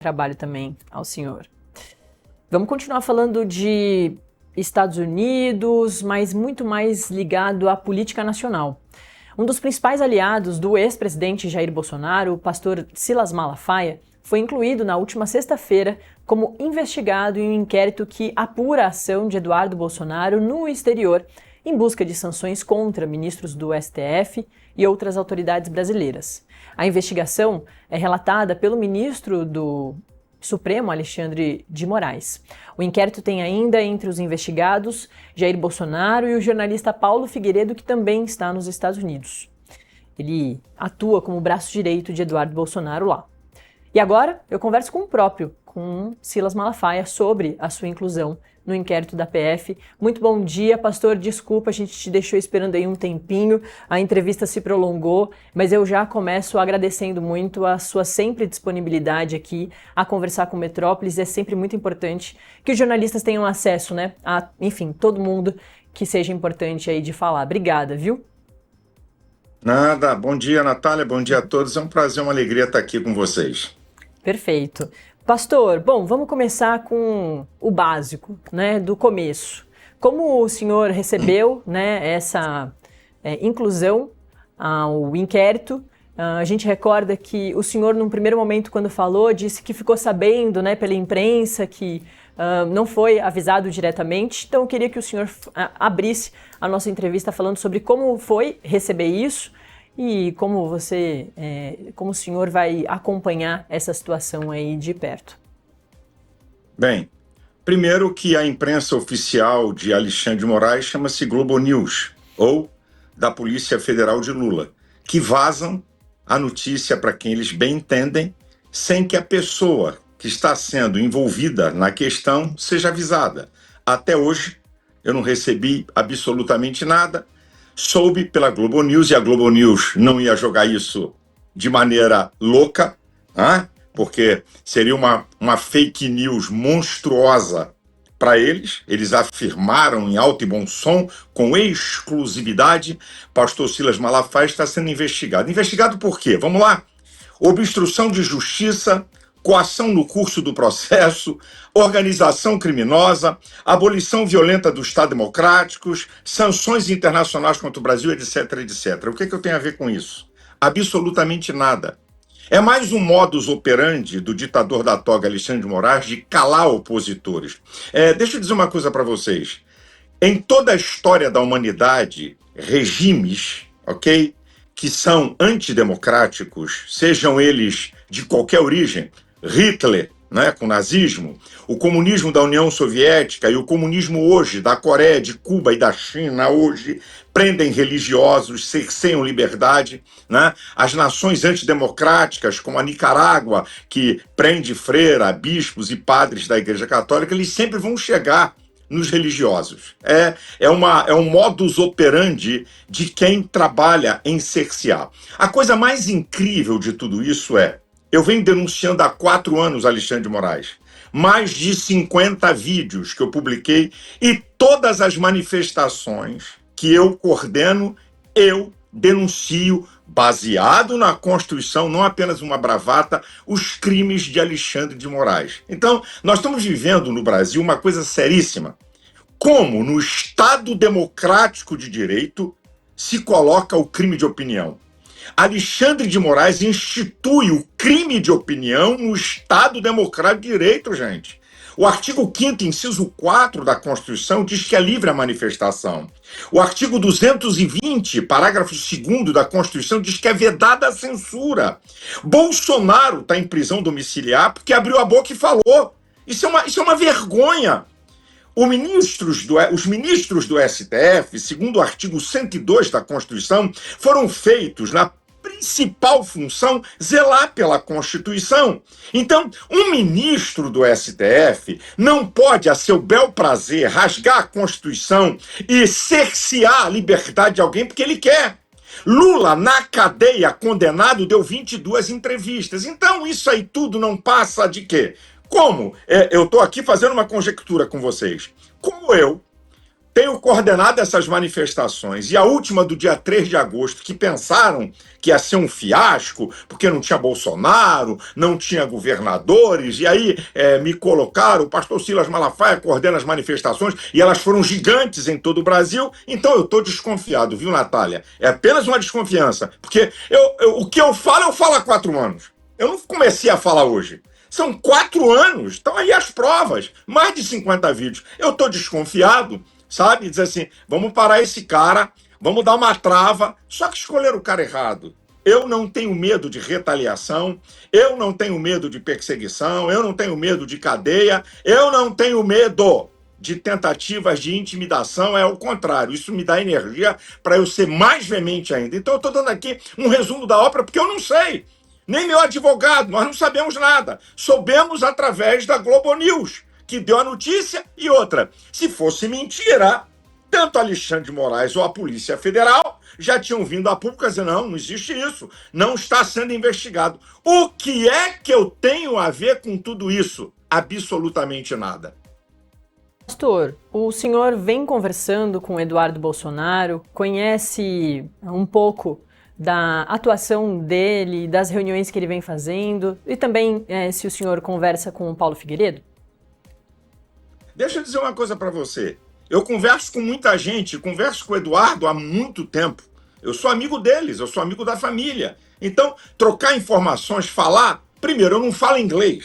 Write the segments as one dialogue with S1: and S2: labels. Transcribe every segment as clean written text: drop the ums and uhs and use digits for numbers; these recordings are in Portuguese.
S1: Trabalho também ao senhor. Vamos continuar falando de Estados Unidos, mas muito mais ligado à política nacional. Um dos principais aliados do ex-presidente Jair Bolsonaro, o pastor Silas Malafaia, foi incluído na última sexta-feira como investigado em um inquérito que apura a ação de Eduardo Bolsonaro no exterior em busca de sanções contra ministros do STF e outras autoridades brasileiras. A investigação é relatada pelo ministro do Supremo, Alexandre de Moraes. O inquérito tem ainda entre os investigados Jair Bolsonaro e o jornalista Paulo Figueiredo, que também está nos Estados Unidos. Ele atua como braço direito de Eduardo Bolsonaro lá. E agora eu converso com o próprio, com Silas Malafaia, sobre a sua inclusão no inquérito da PF. Muito bom dia, pastor. Desculpa, a gente te deixou esperando aí um tempinho, a entrevista se prolongou, mas eu já começo agradecendo muito a sua sempre disponibilidade aqui a conversar com Metrópolis. É sempre muito importante que os jornalistas tenham acesso, né, a, enfim, todo mundo que seja importante aí de falar. Obrigada, viu?
S2: Nada. Bom dia, Natália. Bom dia a todos. É um prazer, uma alegria estar aqui com vocês.
S1: Perfeito. Pastor, bom, vamos começar com o básico, né, do começo. Como o senhor recebeu, né, essa inclusão ao inquérito? A gente recorda que o senhor, num primeiro momento, quando falou, disse que ficou sabendo, né, pela imprensa que não foi avisado diretamente. Então, eu queria que o senhor abrisse a nossa entrevista falando sobre como foi receber isso e como como o senhor vai acompanhar essa situação aí de perto.
S2: Bem, primeiro que a imprensa oficial de Alexandre de Moraes chama-se Globo News, ou da Polícia Federal de Lula, que vazam a notícia para quem eles bem entendem, sem que a pessoa que está sendo envolvida na questão seja avisada. Até hoje, eu não recebi absolutamente nada. Soube pela Globo News, e a Globo News não ia jogar isso de maneira louca, porque seria uma fake news monstruosa para eles. Eles afirmaram em alto e bom som, com exclusividade, pastor Silas Malafaia está sendo investigado. Investigado por quê? Vamos lá. Obstrução de justiça, coação no curso do processo, organização criminosa, abolição violenta do Estado democráticos, sanções internacionais contra o Brasil, etc, etc. O que eu tenho a ver com isso? Absolutamente nada. É mais um modus operandi do ditador da toga Alexandre de Moraes de calar opositores. Deixa eu dizer uma coisa para vocês. Em toda a história da humanidade, regimes, ok, que são antidemocráticos, sejam eles de qualquer origem, Hitler, né, com o nazismo, o comunismo da União Soviética e o comunismo hoje da Coreia, de Cuba e da China hoje, prendem religiosos, cerceiam liberdade, né? As nações antidemocráticas, como a Nicarágua, que prende freira, bispos e padres da Igreja Católica, eles sempre vão chegar nos religiosos. É um modus operandi de quem trabalha em cercear. A coisa mais incrível de tudo isso eu venho denunciando há 4 anos Alexandre de Moraes. Mais de 50 vídeos que eu publiquei e todas as manifestações que eu coordeno, eu denuncio, baseado na Constituição, não apenas uma bravata, os crimes de Alexandre de Moraes. Então, nós estamos vivendo no Brasil uma coisa seríssima. Como no Estado democrático de direito se coloca o crime de opinião? Alexandre de Moraes institui o crime de opinião no Estado Democrático de Direito, gente. O artigo 5º, inciso 4 da Constituição diz que é livre a manifestação. O artigo 220, parágrafo 2º da Constituição diz que é vedada a censura. Bolsonaro está em prisão domiciliar porque abriu a boca e falou. Isso é uma vergonha. Os ministros do STF, segundo o artigo 102 da Constituição, foram feitos na principal função zelar pela Constituição. Então, um ministro do STF não pode, a seu bel prazer, rasgar a Constituição e cercear a liberdade de alguém porque ele quer. Lula, na cadeia, condenado, deu 22 entrevistas. Então, isso aí tudo não passa de quê? Como? Eu estou aqui fazendo uma conjectura com vocês. Como eu, tenho coordenado essas manifestações, e a última do dia 3 de agosto, que pensaram que ia ser um fiasco, porque não tinha Bolsonaro, não tinha governadores, e aí me colocaram, o pastor Silas Malafaia coordena as manifestações, e elas foram gigantes em todo o Brasil, então eu estou desconfiado, viu, Natália? É apenas uma desconfiança, porque o que eu falo há 4 anos. Eu não comecei a falar hoje. São 4 anos, estão aí as provas, mais de 50 vídeos. Eu estou desconfiado, sabe? Diz assim, vamos parar esse cara, vamos dar uma trava, só que escolheram o cara errado. Eu não tenho medo de retaliação, eu não tenho medo de perseguição, eu não tenho medo de cadeia, eu não tenho medo de tentativas de intimidação, é o contrário, isso me dá energia para eu ser mais veemente ainda. Então eu estou dando aqui um resumo da ópera, porque eu não sei. Nem meu advogado, nós não sabemos nada. Soubemos através da Globo News, que deu a notícia, e outra. Se fosse mentira, tanto Alexandre de Moraes ou a Polícia Federal já tinham vindo a público dizer, não existe isso, não está sendo investigado. O que é que eu tenho a ver com tudo isso? Absolutamente nada.
S1: Pastor, o senhor vem conversando com Eduardo Bolsonaro, conhece um pouco da atuação dele, das reuniões que ele vem fazendo, e também se o senhor conversa com o Paulo Figueiredo?
S2: Deixa eu dizer uma coisa para você. Eu converso com muita gente, converso com o Eduardo há muito tempo. Eu sou amigo deles, eu sou amigo da família. Então, trocar informações, falar... Primeiro, eu não falo inglês.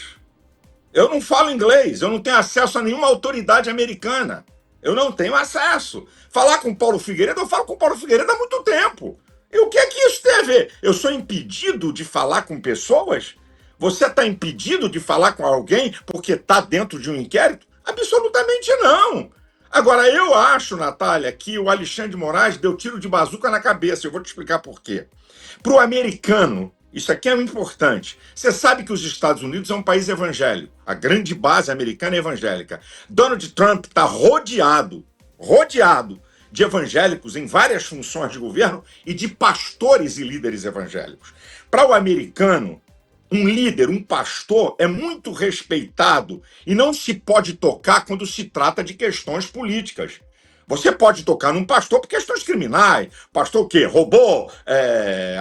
S2: Eu não tenho acesso a nenhuma autoridade americana. Eu não tenho acesso. Falar com o Paulo Figueiredo, eu falo com o Paulo Figueiredo há muito tempo. E o que é que isso tem a ver? Eu sou impedido de falar com pessoas? Você está impedido de falar com alguém porque está dentro de um inquérito? Absolutamente não. Agora, eu acho, Natália, que o Alexandre de Moraes deu tiro de bazuca na cabeça. Eu vou te explicar por quê. Para o americano, isso aqui é importante. Você sabe que os Estados Unidos é um país evangélico. A grande base americana é evangélica. Donald Trump está rodeado de evangélicos em várias funções de governo e de pastores e líderes evangélicos. Para o americano, um líder, um pastor, é muito respeitado e não se pode tocar quando se trata de questões políticas. Você pode tocar num pastor por questões criminais. Pastor o quê? Roubou,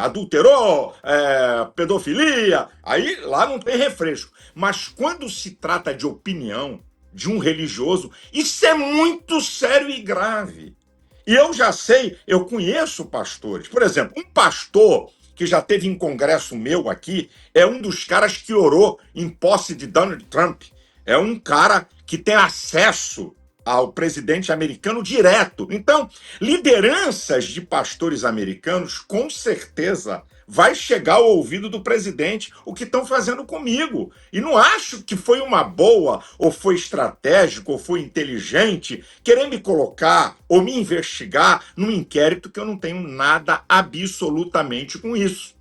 S2: adulterou, pedofilia. Aí lá não tem refresco. Mas quando se trata de opinião de um religioso, isso é muito sério e grave. E eu já sei, eu conheço pastores. Por exemplo, um pastor que já teve em congresso meu aqui é um dos caras que orou em posse de Donald Trump. É um cara que tem acesso ao presidente americano direto. Então, lideranças de pastores americanos, com certeza, vai chegar ao ouvido do presidente o que estão fazendo comigo. E não acho que foi uma boa, ou foi estratégico, ou foi inteligente querer me colocar ou me investigar num inquérito que eu não tenho nada absolutamente com isso.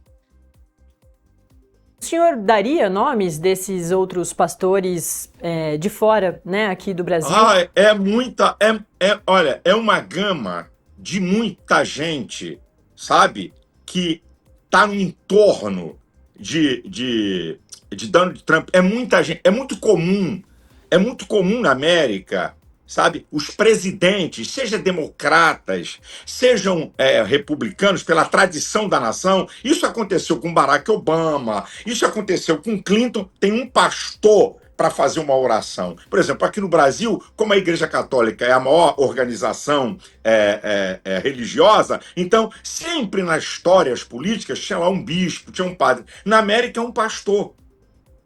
S1: O senhor daria nomes desses outros pastores de fora, né, aqui do Brasil?
S2: Olha, é uma gama de muita gente, sabe, que está no entorno de Donald Trump. É muita gente, é muito comum na América, sabe, os presidentes, sejam democratas, sejam republicanos, pela tradição da nação. Isso aconteceu com Barack Obama, isso aconteceu com Clinton. Tem um pastor para fazer uma oração. Por exemplo, aqui no Brasil, como a Igreja Católica é a maior organização religiosa, então sempre nas histórias políticas tinha lá um bispo, tinha um padre. Na América é um pastor,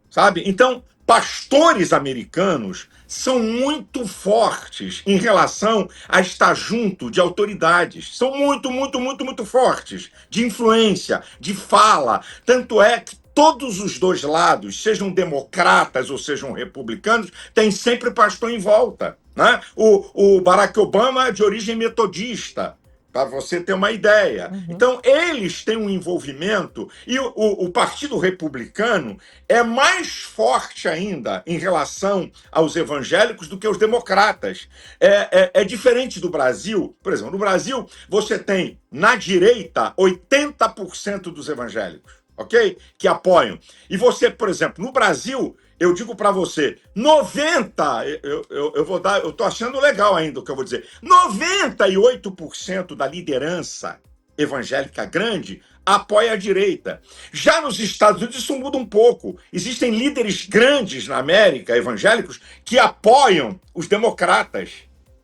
S2: sabe? Então, pastores americanos são muito fortes em relação a estar junto de autoridades. São muito, muito, muito, muito fortes de influência, de fala. Tanto é que todos os dois lados, sejam democratas ou sejam republicanos, tem sempre pastor em volta, né? O Barack Obama é de origem metodista, para você ter uma ideia. Uhum. Então, eles têm um envolvimento, e o Partido Republicano é mais forte ainda em relação aos evangélicos do que os democratas. É diferente do Brasil. Por exemplo, no Brasil, você tem, na direita, 80% dos evangélicos, ok? Que apoiam. E você, por exemplo, no Brasil, eu digo para você, 90, eu vou dar, eu estou achando legal ainda o que eu vou dizer, 98% da liderança evangélica grande apoia a direita. Já nos Estados Unidos isso muda um pouco. Existem líderes grandes na América, evangélicos, que apoiam os democratas,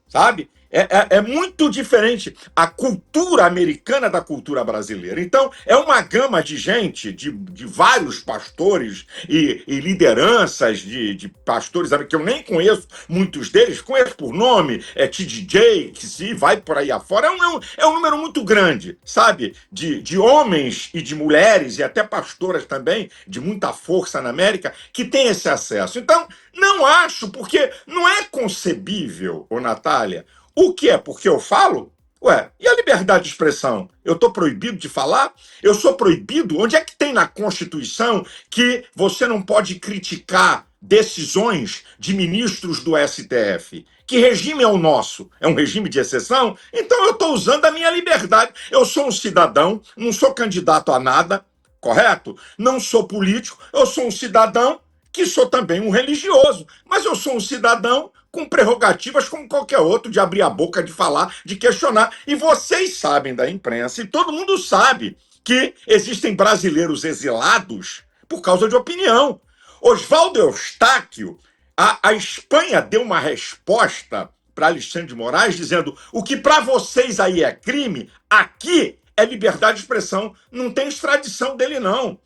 S2: sabe? É muito diferente a cultura americana da cultura brasileira. Então, é uma gama de gente, de vários pastores e lideranças de pastores que eu nem conheço, muitos deles, conheço por nome, T.D. Jakes e vai por aí afora. É um número muito grande, sabe? De homens e de mulheres, e até pastoras também, de muita força na América, que tem esse acesso. Então, não acho, porque não é concebível, ô Natália, o que é porque eu falo? Ué, e a liberdade de expressão? Eu estou proibido de falar? Eu sou proibido? Onde é que tem na Constituição que você não pode criticar decisões de ministros do STF? Que regime é o nosso? É um regime de exceção? Então eu estou usando a minha liberdade. Eu sou um cidadão, não sou candidato a nada, correto? Não sou político, eu sou um cidadão que sou também um religioso, mas eu sou um cidadão com prerrogativas como qualquer outro, de abrir a boca, de falar, de questionar. E vocês sabem da imprensa, e todo mundo sabe, que existem brasileiros exilados por causa de opinião. Oswaldo Eustáquio, a Espanha deu uma resposta para Alexandre de Moraes, dizendo: o que para vocês aí é crime, aqui é liberdade de expressão. Não tem extradição dele, não.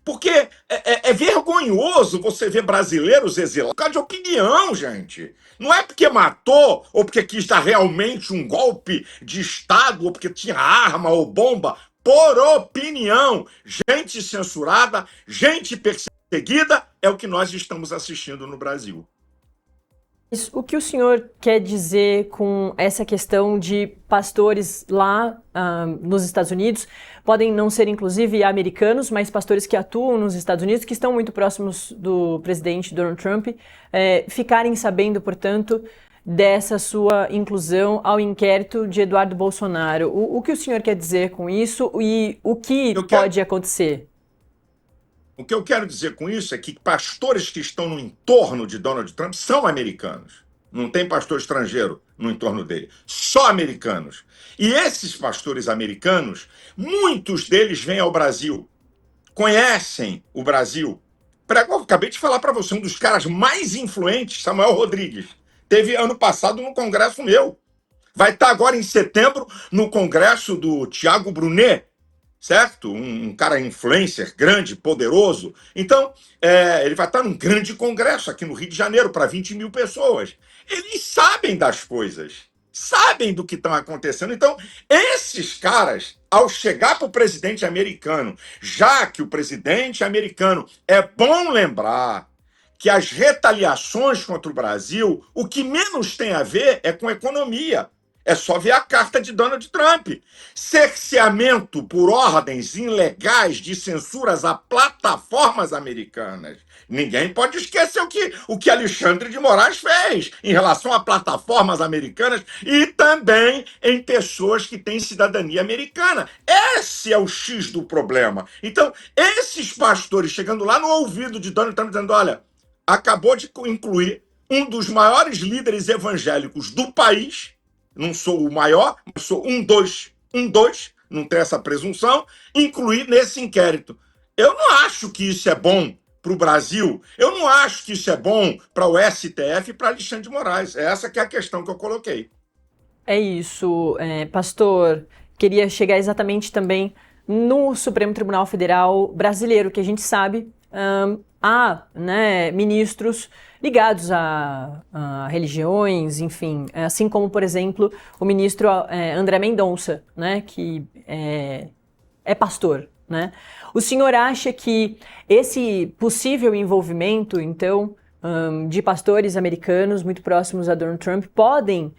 S2: Porque é vergonhoso você ver brasileiros exilados por causa de opinião, gente. Não é porque matou, ou porque quis dar realmente um golpe de Estado, ou porque tinha arma ou bomba. Por opinião. Gente censurada, gente perseguida, é o que nós estamos assistindo no Brasil.
S1: O que o senhor quer dizer com essa questão de pastores lá nos Estados Unidos, podem não ser inclusive americanos, mas pastores que atuam nos Estados Unidos, que estão muito próximos do presidente Donald Trump, ficarem sabendo, portanto, dessa sua inclusão ao inquérito de Eduardo Bolsonaro? O que o senhor quer dizer com isso e o que pode acontecer?
S2: O que eu quero dizer com isso é que pastores que estão no entorno de Donald Trump são americanos. Não tem pastor estrangeiro no entorno dele. Só americanos. E esses pastores americanos, muitos deles vêm ao Brasil, conhecem o Brasil. Acabei de falar para você, um dos caras mais influentes, Samuel Rodrigues, teve ano passado no congresso meu. Vai estar agora em setembro no congresso do Tiago Brunet, certo? Um cara influencer, grande, poderoso. Então, ele vai estar num grande congresso aqui no Rio de Janeiro para 20 mil pessoas. Eles sabem das coisas, sabem do que estão acontecendo. Então, esses caras, ao chegar para o presidente americano, já que o presidente americano, é bom lembrar que as retaliações contra o Brasil, o que menos tem a ver é com economia. É só ver a carta de Donald Trump. Cerceamento por ordens ilegais de censuras a plataformas americanas. Ninguém pode esquecer o que Alexandre de Moraes fez em relação a plataformas americanas e também em pessoas que têm cidadania americana. Esse é o X do problema. Então, esses pastores chegando lá no ouvido de Donald Trump dizendo: olha, acabou de incluir um dos maiores líderes evangélicos do país. Não sou o maior, mas sou um dos, não tem essa presunção, incluir nesse inquérito. Eu não acho que isso é bom para o Brasil, eu não acho que isso é bom para o STF e para Alexandre de Moraes. Essa que é a questão que eu coloquei.
S1: É isso, pastor. Queria chegar exatamente também no Supremo Tribunal Federal brasileiro, que a gente sabe há ministros ligados a religiões, enfim, assim como, por exemplo, o ministro André Mendonça, né, que é pastor, né? O senhor acha que esse possível envolvimento, então, de pastores americanos muito próximos a Donald Trump podem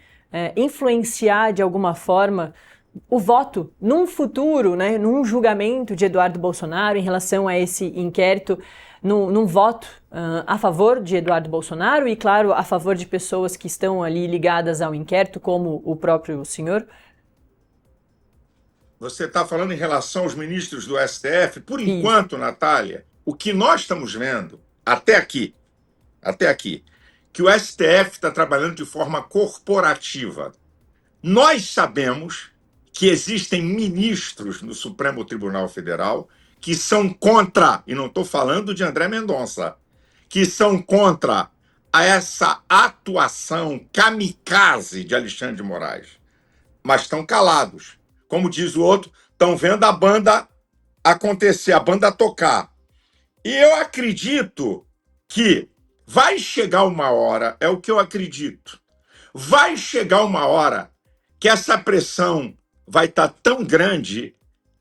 S1: influenciar de alguma forma o voto num futuro, né, num julgamento de Eduardo Bolsonaro em relação a esse inquérito, num voto a favor de Eduardo Bolsonaro e, claro, a favor de pessoas que estão ali ligadas ao inquérito, como o próprio senhor?
S2: Você está falando em relação aos ministros do STF? Por enquanto, Natália, o que nós estamos vendo até aqui até aqui, que o STF está trabalhando de forma corporativa. Nós sabemos que existem ministros no Supremo Tribunal Federal que são contra, e não estou falando de André Mendonça, que são contra essa atuação kamikaze de Alexandre de Moraes, mas estão calados. Como diz o outro, estão vendo a banda acontecer, a banda tocar. E eu acredito que vai chegar uma hora, é o que eu acredito, vai chegar uma hora que essa pressão vai estar tão grande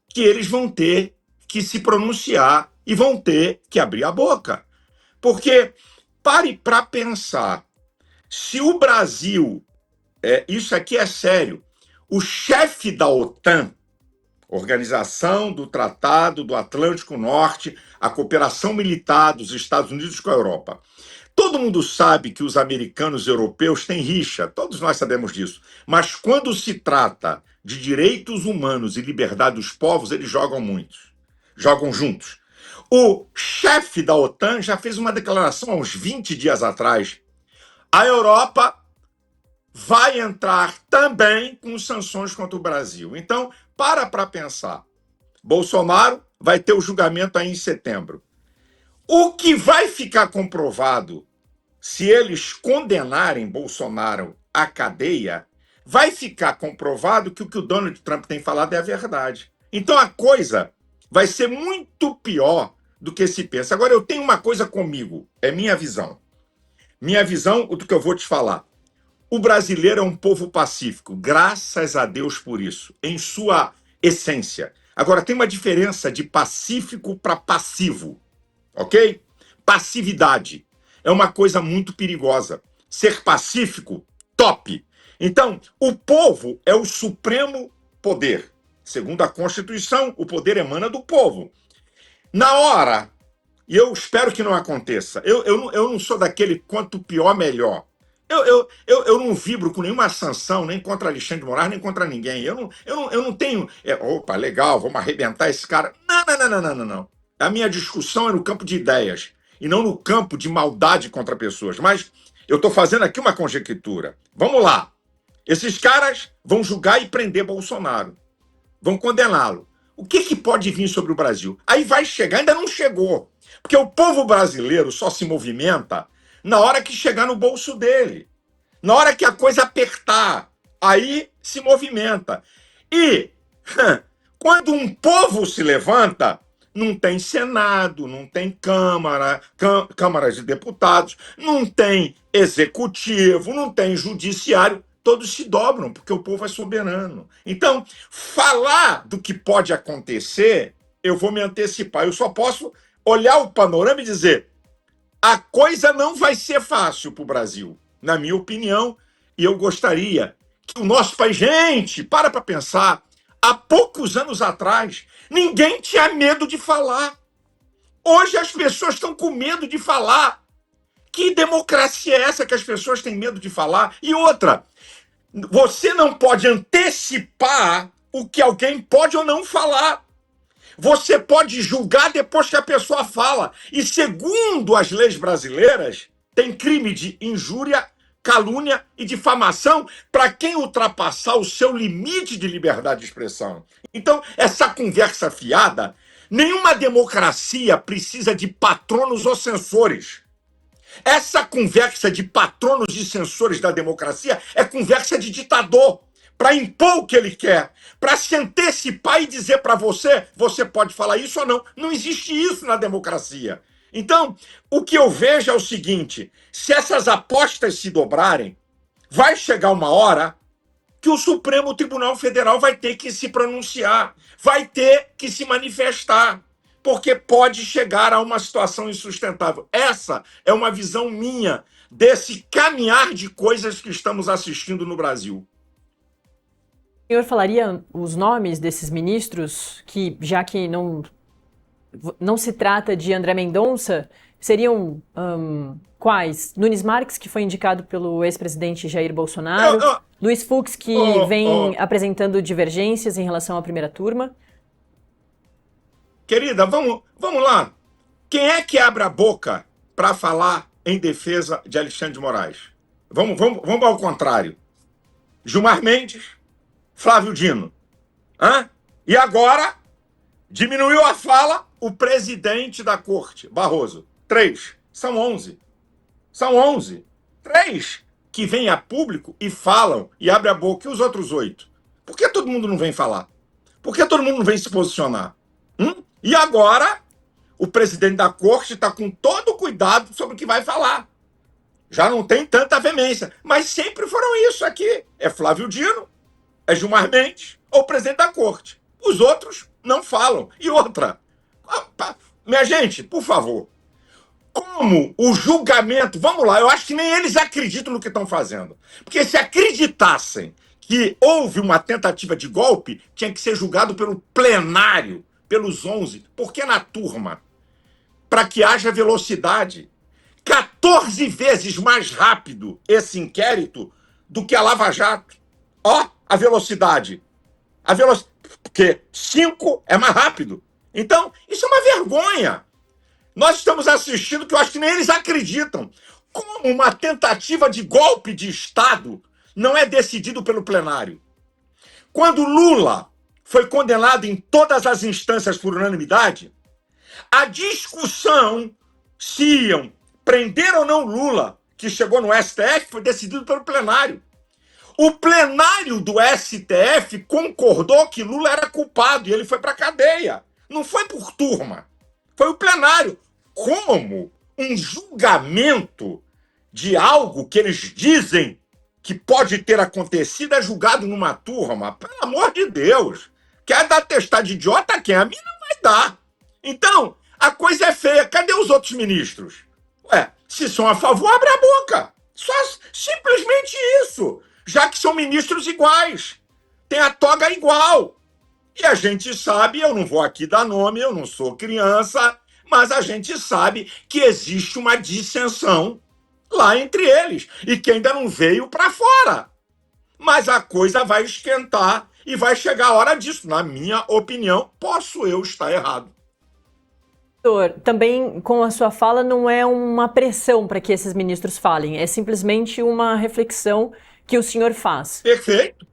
S2: que eles vão ter que se pronunciar e vão ter que abrir a boca. Porque, pare para pensar, se o Brasil, isso aqui é sério, o chefe da OTAN, Organização do Tratado do Atlântico Norte, a cooperação militar dos Estados Unidos com a Europa. Todo mundo sabe que os americanos e europeus têm rixa, todos nós sabemos disso. Mas quando se trata de direitos humanos e liberdade dos povos, eles jogam juntos. O chefe da OTAN já fez uma declaração há uns 20 dias atrás. A Europa vai entrar também com sanções contra o Brasil. Então, para pensar. Bolsonaro vai ter o julgamento aí em setembro. O que vai ficar comprovado, se eles condenarem Bolsonaro à cadeia, vai ficar comprovado que o que o Donald Trump tem falado é a verdade. Então a coisa vai ser muito pior do que se pensa. Agora, eu tenho uma coisa comigo, é minha visão. Minha visão do que eu vou te falar. O brasileiro é um povo pacífico, graças a Deus por isso, em sua essência. Agora, tem uma diferença de pacífico para passivo, ok? Passividade é uma coisa muito perigosa. Ser pacífico, top. Então, o povo é o supremo poder. Segundo a Constituição, o poder emana do povo. Na hora, e eu espero que não aconteça, eu não sou daquele quanto pior, melhor. Eu não vibro com nenhuma sanção, nem contra Alexandre de Moraes, nem contra ninguém. Eu não tenho. Opa, legal, vamos arrebentar esse cara. Não. A minha discussão é no campo de ideias e não no campo de maldade contra pessoas. Mas eu estou fazendo aqui uma conjectura. Vamos lá. Esses caras vão julgar e prender Bolsonaro. Vão condená-lo. O que pode vir sobre o Brasil? Aí vai chegar, ainda não chegou. Porque o povo brasileiro só se movimenta na hora que chegar no bolso dele. Na hora que a coisa apertar, aí se movimenta. E quando um povo se levanta, não tem Senado, não tem Câmara de Deputados, não tem Executivo, não tem Judiciário. Todos se dobram, porque o povo é soberano. Então, falar do que pode acontecer, eu vou me antecipar. Eu só posso olhar o panorama e dizer: a coisa não vai ser fácil para o Brasil, na minha opinião, e eu gostaria que o nosso país... Gente, para pensar, há poucos anos atrás, ninguém tinha medo de falar. Hoje as pessoas estão com medo de falar. Que democracia é essa que as pessoas têm medo de falar? E outra, você não pode antecipar o que alguém pode ou não falar. Você pode julgar depois que a pessoa fala. E segundo as leis brasileiras, tem crime de injúria, calúnia e difamação para quem ultrapassar o seu limite de liberdade de expressão. Então, essa conversa fiada, nenhuma democracia precisa de patronos ou censores. Essa conversa de patronos e censores da democracia é conversa de ditador, para impor o que ele quer, para se antecipar e dizer para você, você pode falar isso ou não. Não existe isso na democracia. Então, o que eu vejo é o seguinte: se essas apostas se dobrarem, vai chegar uma hora que o Supremo Tribunal Federal vai ter que se pronunciar, vai ter que se manifestar, porque pode chegar a uma situação insustentável. Essa é uma visão minha desse caminhar de coisas que estamos assistindo no Brasil.
S1: O senhor falaria os nomes desses ministros que, já que não se trata de André Mendonça, seriam quais? Nunes Marques, que foi indicado pelo ex-presidente Jair Bolsonaro, Luiz Fux, que vem apresentando divergências em relação à primeira turma.
S2: Querida, vamos lá. Quem é que abre a boca para falar em defesa de Alexandre de Moraes? Vamos ao contrário. Gilmar Mendes, Flávio Dino. E agora, diminuiu a fala o presidente da corte, Barroso. 3. São 11. São 11. 3 que vêm a público e falam e abrem a boca. E os outros 8? Por que todo mundo não vem falar? Por que todo mundo não vem se posicionar? E agora, o presidente da corte está com todo o cuidado sobre o que vai falar. Já não tem tanta veemência. Mas sempre foram isso aqui. É Flávio Dino, é Gilmar Mendes ou o presidente da corte. Os outros não falam. E outra, minha gente, por favor, como o julgamento... Vamos lá, eu acho que nem eles acreditam no que estão fazendo. Porque se acreditassem que houve uma tentativa de golpe, tinha que ser julgado pelo plenário, pelos 11. Por que na turma? Para que haja velocidade. 14 vezes mais rápido esse inquérito do que a Lava Jato. A velocidade. Porque 5 é mais rápido. Então, isso é uma vergonha. Nós estamos assistindo que eu acho que nem eles acreditam. Como uma tentativa de golpe de Estado não é decidido pelo plenário. Quando Lula foi condenado em todas as instâncias por unanimidade, a discussão se iam prender ou não Lula, que chegou no STF, foi decidido pelo plenário. O plenário do STF concordou que Lula era culpado e ele foi para a cadeia. Não foi por turma. Foi o plenário. Como um julgamento de algo que eles dizem que pode ter acontecido é julgado numa turma? Pelo amor de Deus. Quer dar testar de idiota a quem? A mim não vai dar. Então, a coisa é feia. Cadê os outros ministros? Se são a favor, abre a boca. Só simplesmente isso. Já que são ministros iguais. Tem a toga igual. E a gente sabe, eu não vou aqui dar nome, eu não sou criança, mas a gente sabe que existe uma dissensão lá entre eles e que ainda não veio para fora. Mas a coisa vai esquentar e vai chegar a hora disso. Na minha opinião, posso eu estar errado.
S1: Também, com a sua fala, não é uma pressão para que esses ministros falem, é simplesmente uma reflexão que o senhor faz.
S2: Perfeito.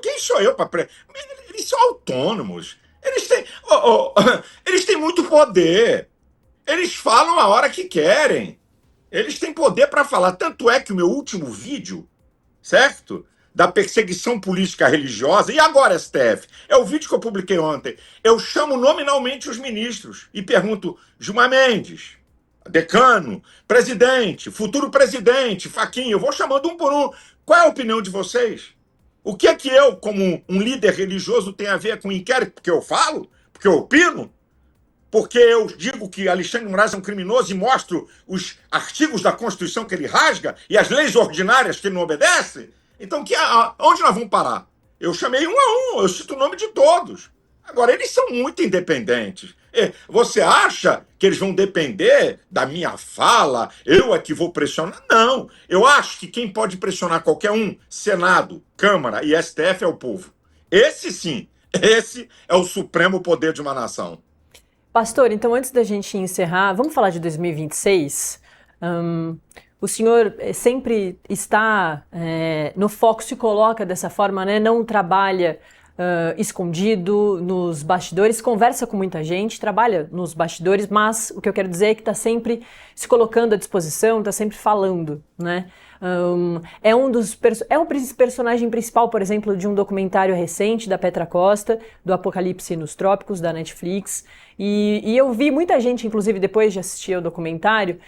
S2: Quem sou eu para... Eles são autônomos. Eles têm muito poder. Eles falam a hora que querem. Eles têm poder para falar. Tanto é que o meu último vídeo, certo? Da perseguição política religiosa, e agora, STF, é o vídeo que eu publiquei ontem. Eu chamo nominalmente os ministros e pergunto: Gilmar Mendes, decano, presidente, futuro presidente, Fachin, eu vou chamando um por um. Qual é a opinião de vocês? O que é que eu, como um líder religioso, tenho a ver com o inquérito? Porque eu falo? Porque eu opino? Porque eu digo que Alexandre de Moraes é um criminoso e mostro os artigos da Constituição que ele rasga e as leis ordinárias que ele não obedece? Então, onde nós vamos parar? Eu chamei um a um, eu cito o nome de todos. Agora, eles são muito independentes. Você acha que eles vão depender da minha fala? Eu é que vou pressionar? Não. Eu acho que quem pode pressionar qualquer um, Senado, Câmara e STF, é o povo. Esse sim, esse é o supremo poder de uma nação.
S1: Pastor, então antes da gente encerrar, vamos falar de 2026? O senhor sempre está no foco, se coloca dessa forma, né? Não trabalha escondido nos bastidores, conversa com muita gente, trabalha nos bastidores, mas o que eu quero dizer é que está sempre se colocando à disposição, está sempre falando, né? É um personagem principal, por exemplo, de um documentário recente da Petra Costa, do Apocalipse nos Trópicos, da Netflix, e eu vi muita gente, inclusive depois de assistir ao documentário,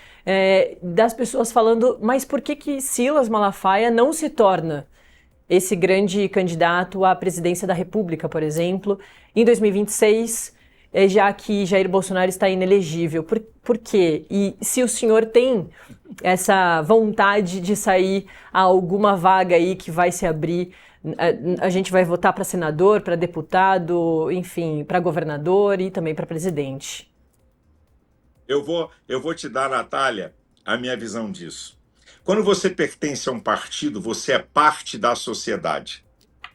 S1: das pessoas falando, mas por que Silas Malafaia não se torna esse grande candidato à presidência da República, por exemplo, em 2026, já que Jair Bolsonaro está inelegível? Por quê? E se o senhor tem essa vontade de sair a alguma vaga aí que vai se abrir, a gente vai votar para senador, para deputado, enfim, para governador e também para presidente.
S2: Eu vou te dar, Natália, a minha visão disso. Quando você pertence a um partido, você é parte da sociedade.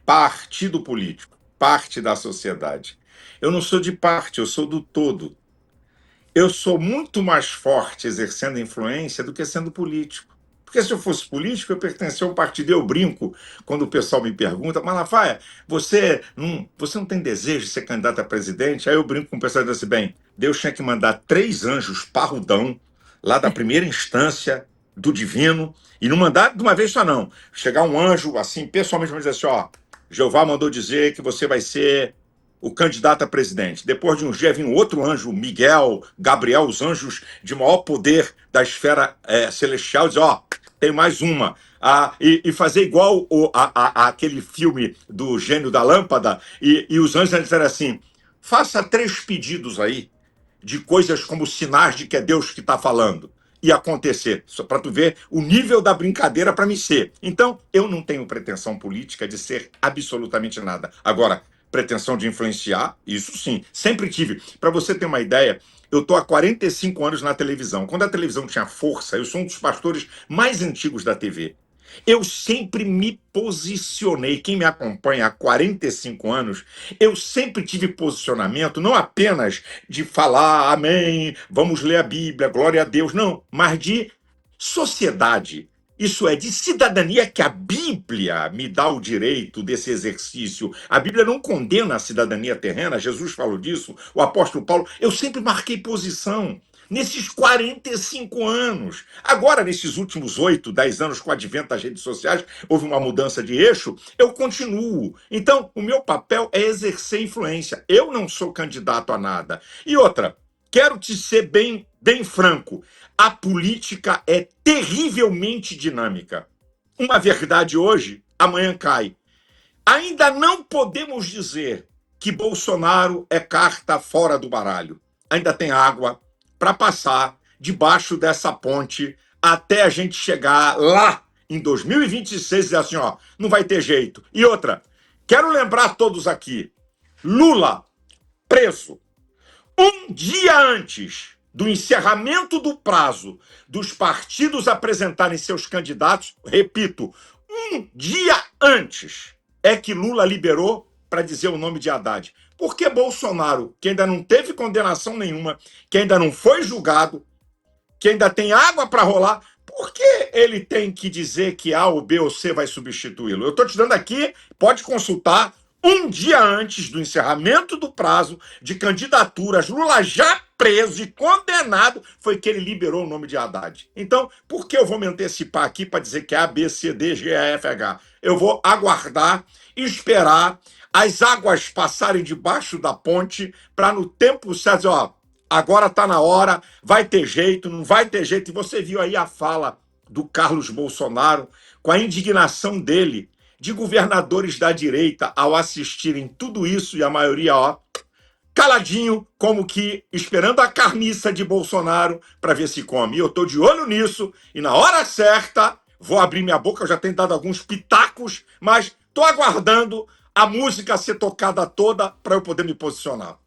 S2: Partido político, parte da sociedade. Eu não sou de parte, eu sou do todo. eu sou muito mais forte exercendo influência do que sendo político. Porque se eu fosse político, eu pertencia a um partido. Eu brinco quando o pessoal me pergunta, Malafaia, você não tem desejo de ser candidato a presidente? Aí eu brinco com o pessoal e digo assim, bem, Deus tinha que mandar 3 anjos parrudão, lá da primeira instância do divino, e não mandar de uma vez só não. Chegar um anjo, assim, pessoalmente, vai dizer assim, ó, Jeová mandou dizer que você vai ser o candidato a presidente. Depois de uns dias vinha um outro anjo, Miguel, Gabriel, os anjos de maior poder da esfera celestial, dizer, ó, tem mais uma. E fazer igual aquele filme do Gênio da Lâmpada, e os anjos disseram assim, faça 3 pedidos aí, de coisas como sinais de que é Deus que está falando. E acontecer, só para tu ver o nível da brincadeira para mim ser. Então, eu não tenho pretensão política de ser absolutamente nada. Agora, pretensão de influenciar, isso sim, sempre tive. Para você ter uma ideia, eu estou há 45 anos na televisão. Quando a televisão tinha força, eu sou um dos pastores mais antigos da TV. Eu sempre me posicionei. Quem me acompanha há 45 anos, eu sempre tive posicionamento, não apenas de falar amém, vamos ler a Bíblia, glória a Deus, não, mas de sociedade. Isso é, de cidadania, que a Bíblia me dá o direito desse exercício. A Bíblia não condena a cidadania terrena, Jesus falou disso, o apóstolo Paulo. Eu sempre marquei posição. Nesses 45 anos. Agora, nesses últimos 8, 10 anos, com o advento das redes sociais, houve uma mudança de eixo, eu continuo. Então, o meu papel é exercer influência. Eu não sou candidato a nada. E outra, quero te ser bem franco, a política é terrivelmente dinâmica. Uma verdade hoje, amanhã cai. Ainda não podemos dizer que Bolsonaro é carta fora do baralho. Ainda tem água para passar debaixo dessa ponte até a gente chegar lá em 2026 e dizer assim, ó, não vai ter jeito. E outra, quero lembrar a todos aqui, Lula preso um dia antes do encerramento do prazo dos partidos apresentarem seus candidatos, repito, um dia antes é que Lula liberou para dizer o nome de Haddad. Porque Bolsonaro, que ainda não teve condenação nenhuma, que ainda não foi julgado, que ainda tem água para rolar, por que ele tem que dizer que A ou B ou C vai substituí-lo? Eu estou te dando aqui, pode consultar, um dia antes do encerramento do prazo de candidaturas, Lula já preso e condenado, foi que ele liberou o nome de Haddad. Então, por que eu vou me antecipar aqui para dizer que é A, B, C, D, G, E, F, H? Eu vou aguardar, esperar as águas passarem debaixo da ponte para no tempo certo dizer, ó, agora está na hora, vai ter jeito, não vai ter jeito. E você viu aí a fala do Carlos Bolsonaro, com a indignação dele, de governadores da direita, ao assistirem tudo isso, e a maioria, ó, caladinho, como que esperando a carniça de Bolsonaro para ver se come. E eu estou de olho nisso, e na hora certa, vou abrir minha boca, eu já tenho dado alguns pitacos, mas estou aguardando a música ser tocada toda para eu poder me posicionar.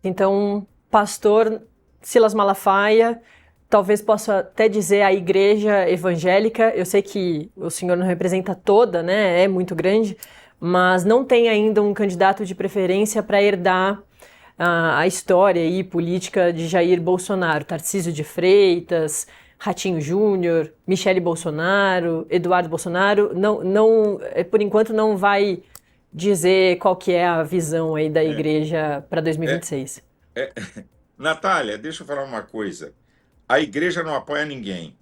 S1: Então, pastor Silas Malafaia, talvez possa até dizer a igreja evangélica, eu sei que o senhor não representa toda, né, é muito grande, mas não tem ainda um candidato de preferência para herdar a história e política de Jair Bolsonaro, Tarcísio de Freitas, Ratinho Júnior, Michele Bolsonaro, Eduardo Bolsonaro, não, por enquanto não vai dizer qual que é a visão aí da igreja para 2026.
S2: Natália, deixa eu falar uma coisa. A igreja não apoia ninguém.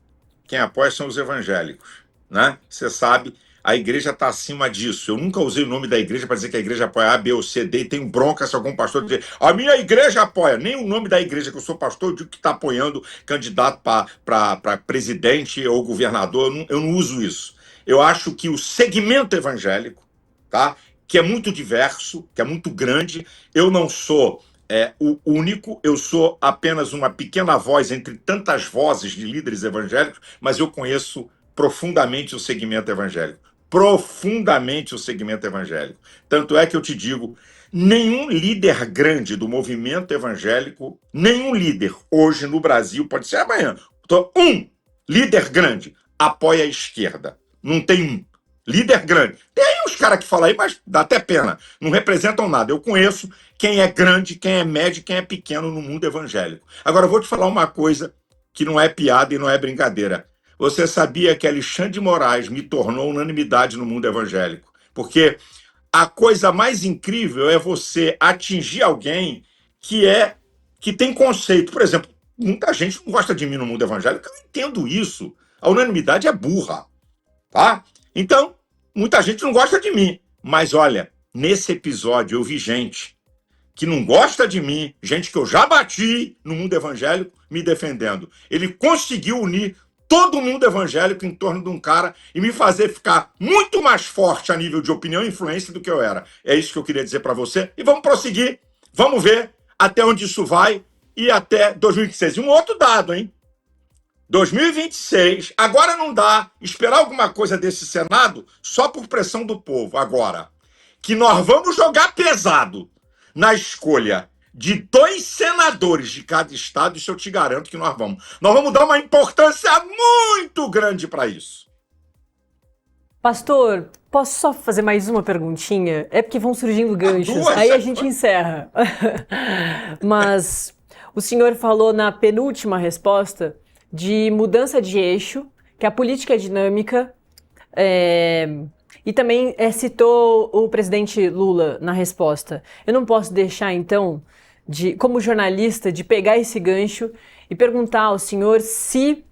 S2: Quem apoia são os evangélicos, né? Você sabe, a igreja está acima disso. Eu nunca usei o nome da igreja para dizer que a igreja apoia A, B ou C, D, e tenho bronca se algum pastor dizer a minha igreja apoia. Nem o nome da igreja que eu sou pastor, eu digo que está apoiando candidato para presidente ou governador. Eu não uso isso. Eu acho que o segmento evangélico, tá? Que é muito diverso, que é muito grande, eu não sou o único, eu sou apenas uma pequena voz entre tantas vozes de líderes evangélicos, mas eu conheço profundamente o segmento evangélico. Profundamente o segmento evangélico. Tanto é que eu te digo, nenhum líder grande do movimento evangélico, nenhum líder hoje no Brasil, pode ser amanhã, um líder grande apoia a esquerda. Não tem um. Líder grande. Tem aí uns caras que falam aí, mas dá até pena. Não representam nada. Eu conheço quem é grande, quem é médio, quem é pequeno no mundo evangélico. Agora, eu vou te falar uma coisa que não é piada e não é brincadeira. Você sabia que Alexandre de Moraes me tornou unanimidade no mundo evangélico? Porque a coisa mais incrível é você atingir alguém que tem conceito. Por exemplo, muita gente não gosta de mim no mundo evangélico. Eu entendo isso. A unanimidade é burra, tá? Então, muita gente não gosta de mim. Mas olha, nesse episódio eu vi gente que não gosta de mim, gente que eu já bati no mundo evangélico, me defendendo. Ele conseguiu unir todo mundo evangélico em torno de um cara e me fazer ficar muito mais forte a nível de opinião e influência do que eu era. É isso que eu queria dizer para você. E vamos prosseguir, vamos ver até onde isso vai e até 2026. E um outro dado, hein? 2026, agora não dá esperar alguma coisa desse Senado só por pressão do povo. Agora, que nós vamos jogar pesado na escolha de 2 senadores de cada estado, isso eu te garanto que nós vamos. Nós vamos dar uma importância muito grande para isso.
S1: Pastor, posso só fazer mais uma perguntinha? É porque vão surgindo ganchos,
S2: Duas,
S1: aí a gente encerra. Mas o senhor falou na penúltima resposta de mudança de eixo, que a política é dinâmica, e também citou o presidente Lula na resposta. Eu não posso deixar, então, como jornalista, de pegar esse gancho e perguntar ao senhor se,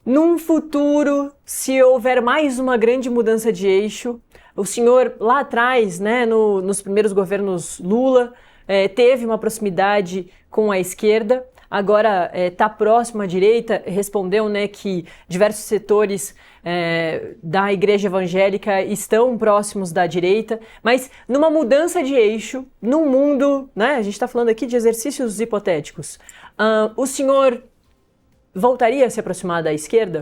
S1: num futuro, se houver mais uma grande mudança de eixo, o senhor lá atrás, né, nos primeiros governos Lula, teve uma proximidade com a esquerda, agora está próximo à direita, respondeu, né, que diversos setores da igreja evangélica estão próximos da direita, mas numa mudança de eixo, num mundo, né, a gente está falando aqui de exercícios hipotéticos, o senhor voltaria a se aproximar da esquerda?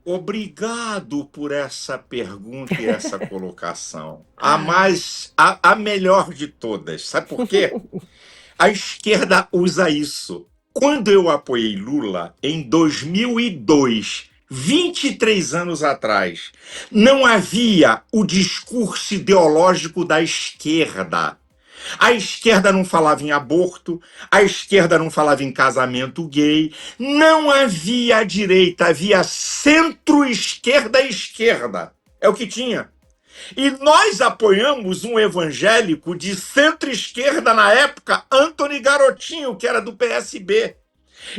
S2: Obrigado por essa pergunta e essa colocação. A melhor de todas. Sabe por quê? A esquerda usa isso. Quando eu apoiei Lula em 2002, 23 anos atrás, não havia o discurso ideológico da esquerda. A esquerda não falava em aborto, a esquerda não falava em casamento gay, não havia direita, havia centro-esquerda e esquerda. É o que tinha. E nós apoiamos um evangélico de centro-esquerda na época, Antony Garotinho, que era do PSB.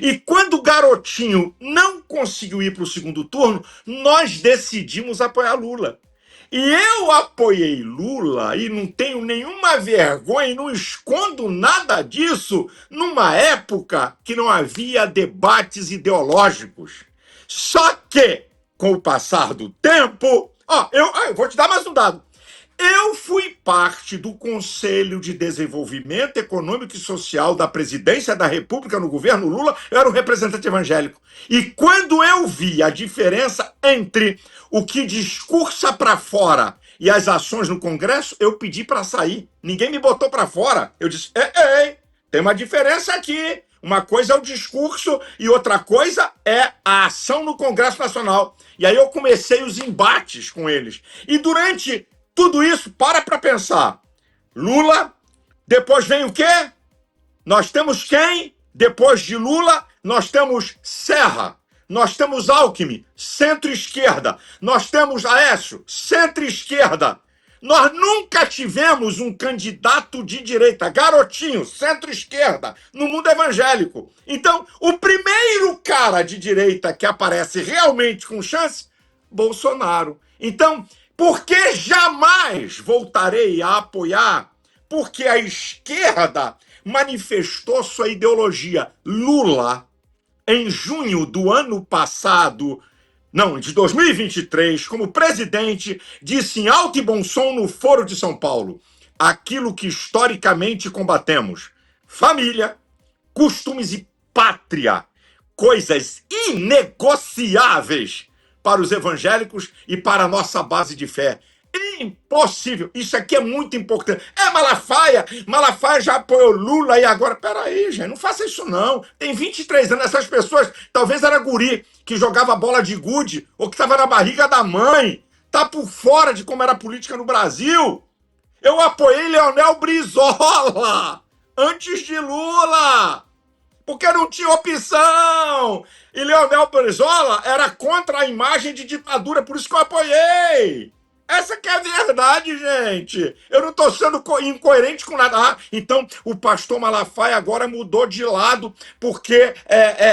S2: E quando o Garotinho não conseguiu ir para o segundo turno, nós decidimos apoiar Lula. E eu apoiei Lula e não tenho nenhuma vergonha e não escondo nada disso numa época que não havia debates ideológicos. Só que, com o passar do tempo... eu vou te dar mais um dado. Eu fui parte do Conselho de Desenvolvimento Econômico e Social da Presidência da República no governo Lula, eu era um representante evangélico. E quando eu vi a diferença entre o que discursa para fora e as ações no Congresso, eu pedi para sair. Ninguém me botou para fora. Eu disse, ei, tem uma diferença aqui. Uma coisa é o discurso e outra coisa é a ação no Congresso Nacional. E aí eu comecei os embates com eles. E durante tudo isso, para pensar. Lula, depois vem o quê? Nós temos quem? Depois de Lula, nós temos Serra. Nós temos Alckmin, centro-esquerda. Nós temos Aécio, centro-esquerda. Nós nunca tivemos um candidato de direita, Garotinho, centro-esquerda, no mundo evangélico. Então, o primeiro cara de direita que aparece realmente com chance, Bolsonaro. Então, por que jamais voltarei a apoiar? Porque a esquerda manifestou sua ideologia. Lula, em junho do ano passado, não, de 2023, como presidente, disse em alto e bom som no Foro de São Paulo aquilo que historicamente combatemos: família, costumes e pátria, coisas inegociáveis para os evangélicos e para a nossa base de fé. Impossível. Isso aqui é muito importante. Malafaia já apoiou Lula e agora... Peraí, gente, não faça isso não. Tem 23 anos, essas pessoas, talvez era guri que jogava bola de gude ou que estava na barriga da mãe. está por fora de como era a política no Brasil. Eu apoiei Leonel Brizola antes de Lula, porque não tinha opção. E Leonel Brizola era contra a imagem de ditadura, por isso que eu apoiei. Essa que é a verdade, gente. Eu não estou sendo incoerente com nada. Ah, então o pastor Malafaia agora mudou de lado porque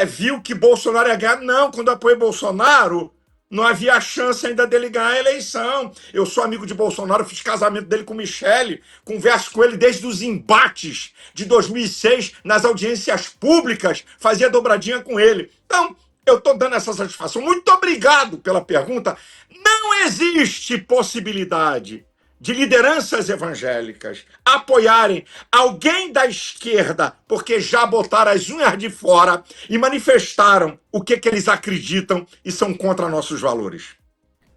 S2: viu que Bolsonaro ia ganhar. Não, quando eu apoiei Bolsonaro, não havia chance ainda dele ganhar a eleição. Eu sou amigo de Bolsonaro, fiz casamento dele com Michele, converso com ele desde os embates de 2006 nas audiências públicas, fazia dobradinha com ele. Então, eu estou dando essa satisfação. Muito obrigado pela pergunta. Não existe possibilidade de lideranças evangélicas apoiarem alguém da esquerda porque já botaram as unhas de fora e manifestaram o que eles acreditam e são contra nossos valores.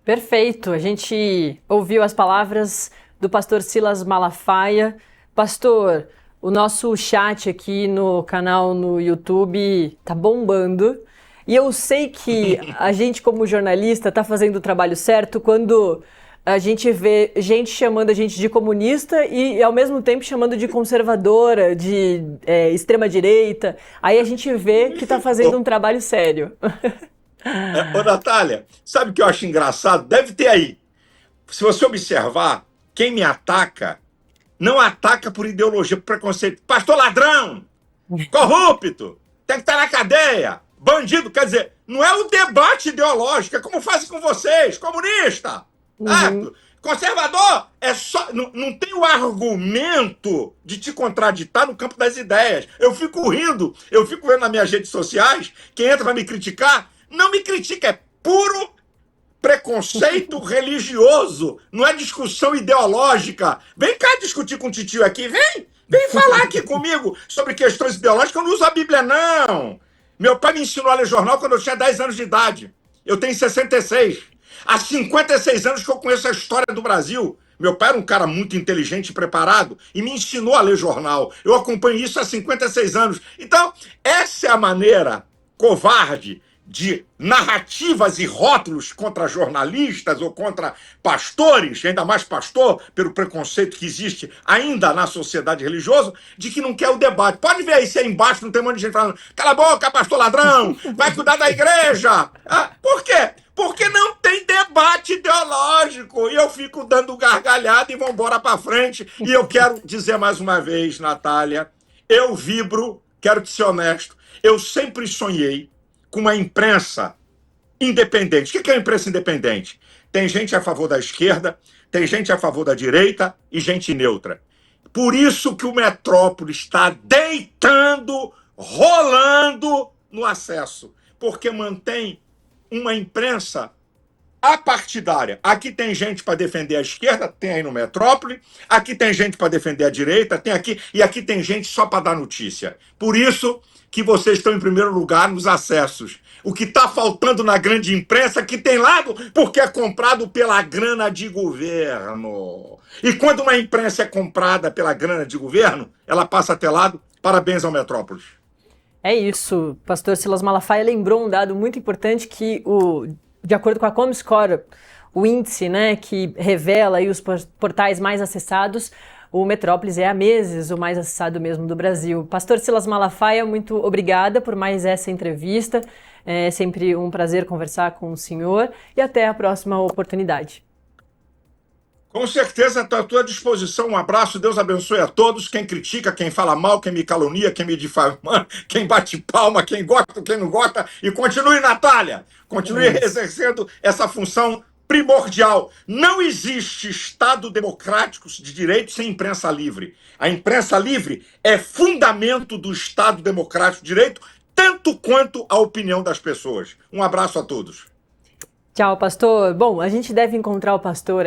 S1: Perfeito. A gente ouviu as palavras do pastor Silas Malafaia. Pastor, o nosso chat aqui no canal no YouTube tá bombando. E eu sei que a gente, como jornalista, está fazendo o trabalho certo quando a gente vê gente chamando a gente de comunista e, ao mesmo tempo, chamando de conservadora, de extrema-direita. Aí a gente vê que está fazendo um trabalho sério.
S2: Ô, Natália, sabe o que eu acho engraçado? Deve ter aí. Se você observar, quem me ataca, não ataca por ideologia, por preconceito. Pastor ladrão, corrupto, tem que estar na cadeia. Bandido, quer dizer, não é o debate ideológico, é como fazem com vocês, comunista, certo? Conservador, é só, não tem o argumento de te contraditar no campo das ideias. Eu fico rindo, eu fico vendo nas minhas redes sociais, quem entra para me criticar, não me critica, é puro preconceito religioso, não é discussão ideológica. Vem cá discutir com o titio aqui, vem falar aqui comigo sobre questões ideológicas, eu não uso a Bíblia, não. Meu pai me ensinou a ler jornal quando eu tinha 10 anos de idade. Eu tenho 66. Há 56 anos que eu conheço a história do Brasil. Meu pai era um cara muito inteligente e preparado e me ensinou a ler jornal. Eu acompanho isso há 56 anos. Então, essa é a maneira covarde de narrativas e rótulos contra jornalistas ou contra pastores, ainda mais pastor, pelo preconceito que existe ainda na sociedade religiosa, de que não quer o debate. Pode ver aí se aí embaixo não tem um monte de gente falando cala a boca, pastor ladrão, vai cuidar da igreja. Ah, por quê? Porque não tem debate ideológico. E eu fico dando gargalhada e vamos embora para frente. E eu quero dizer mais uma vez, Natália, eu vibro, quero te ser honesto, eu sempre sonhei com uma imprensa independente. O que é a imprensa independente? Tem gente a favor da esquerda, tem gente a favor da direita e gente neutra. Por isso que o Metrópole está deitando, rolando no acesso, porque mantém uma imprensa apartidária. Aqui tem gente para defender a esquerda, tem aí no Metrópole, aqui tem gente para defender a direita, tem aqui, e aqui tem gente só para dar notícia. Por isso que vocês estão em primeiro lugar nos acessos. O que está faltando na grande imprensa, que tem lado, porque é comprado pela grana de governo. E quando uma imprensa é comprada pela grana de governo, ela passa a ter lado. Parabéns ao Metrópolis.
S1: É isso. Pastor Silas Malafaia lembrou um dado muito importante que, de acordo com a Comscore, o índice, né, que revela aí os portais mais acessados, o Metrópolis é há meses o mais acessado mesmo do Brasil. Pastor Silas Malafaia, muito obrigada por mais essa entrevista. É sempre um prazer conversar com o senhor e até a próxima oportunidade.
S2: Com certeza está à tua disposição. Um abraço, Deus abençoe a todos. Quem critica, quem fala mal, quem me calunia, quem me difama, quem bate palma, quem gosta, quem não gosta. E continue, Natália, continue exercendo essa função primordial. Não existe Estado democrático de direito sem imprensa livre. A imprensa livre é fundamento do Estado democrático de direito, tanto quanto a opinião das pessoas. Um abraço a todos.
S1: Tchau, pastor. Bom, a gente deve encontrar o pastor